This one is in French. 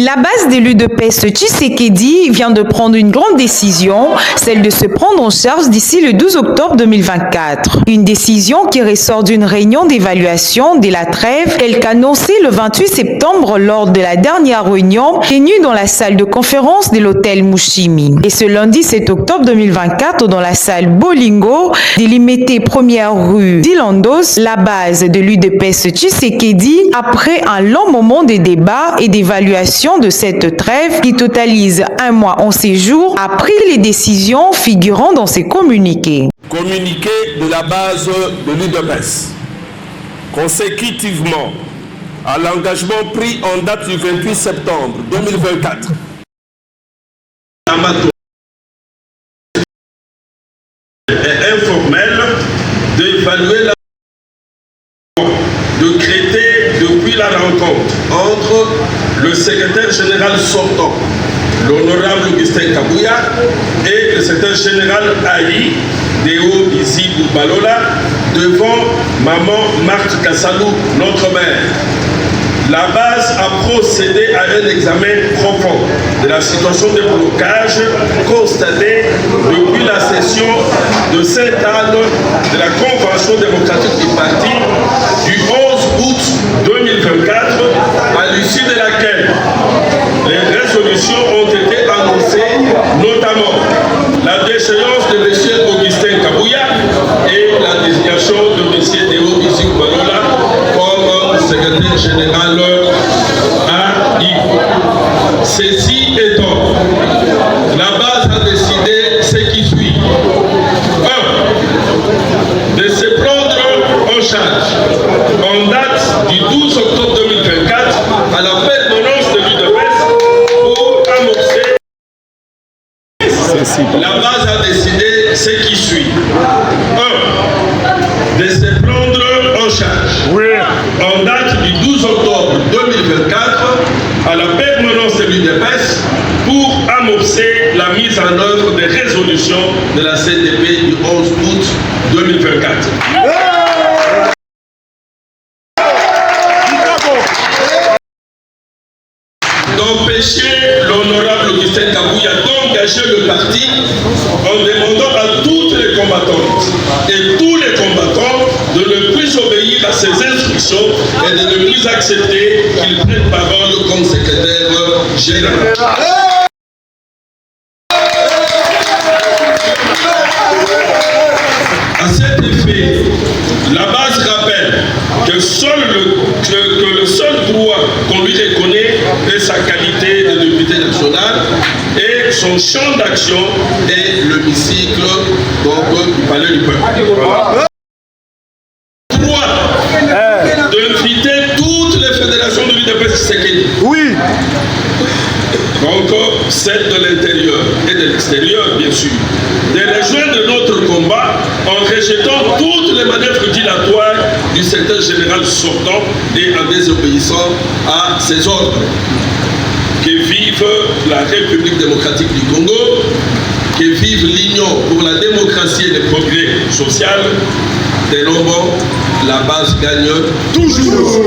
La base de l'UDPS Tshisekedi vient de prendre une grande décision, celle de se prendre en charge d'ici le 12 octobre 2024. Une décision qui ressort d'une réunion d'évaluation de la trêve, telle qu'annoncée le 28 septembre lors de la dernière réunion tenue dans la salle de conférence de l'hôtel Mushimi. Et ce lundi 7 octobre 2024, dans la salle Bolingo, délimitée première rue d'Ilandos, la base de l'UDPS Tshisekedi, après un long moment de débat et d'évaluation de cette trêve qui totalise 1 mois en séjour, a pris les décisions figurant dans ces communiqués. Communiqué de la base de l'UDPS. Consécutivement à l'engagement pris en date du 28 septembre 2024. Est informel d'évaluer la de traiter depuis la rencontre entre le secrétaire général sortant, l'honorable Augustin Kabouya, et le secrétaire général Ali Deo Bizi Balola devant Maman Marthe Kassalou, notre mère. La base a procédé à un examen profond de la situation de blocage constatée depuis la session de Sainte-Anne de la Convention démocratique du parti du 11 août 2024, à l'issue de laquelle les résolutions ont été annoncées, notamment la déchéance de M. Augustin Kabouya et la désignation de M. Deo Bizi Balola comme secrétaire général AI. Ceci étant, la base a décidé ce qui suit. 1. De se prendre en charge en date du 12 octobre 2024 à la permanence de l'UDPS pour amorcer. La base a décidé ce qui suit. 1. De se prendre en charge en date du 12 octobre 2024 à la permanence de l'UDPS pour amorcer la mise en œuvre des résolutions de la CDP du 11 août 2024. D'empêcher l'honorable Augustin Kabouya d'engager le parti en demandant à toutes les combattantes et tous les combattants de ne plus obéir à ses instructions et de ne plus accepter qu'il prenne parole comme secrétaire général. À cet effet, la base rappelle que le seul droit qu'on lui reconnaît est sa qualité de député national et son champ d'action est l'hémicycle du palais du peuple. 3. D'inviter toutes les fédérations de l'UDPS Tshisekedi. Oui. Donc, celles de l'intérieur et de l'extérieur, bien sûr, de rejoindre notre combat en rejetant toutes les manœuvres dilatoires du secrétaire général sortant et en désobéissant à ses ordres. Que vive la République démocratique du Congo, que vive l'Union pour la démocratie et le progrès social. Dès lors, la base gagne toujours.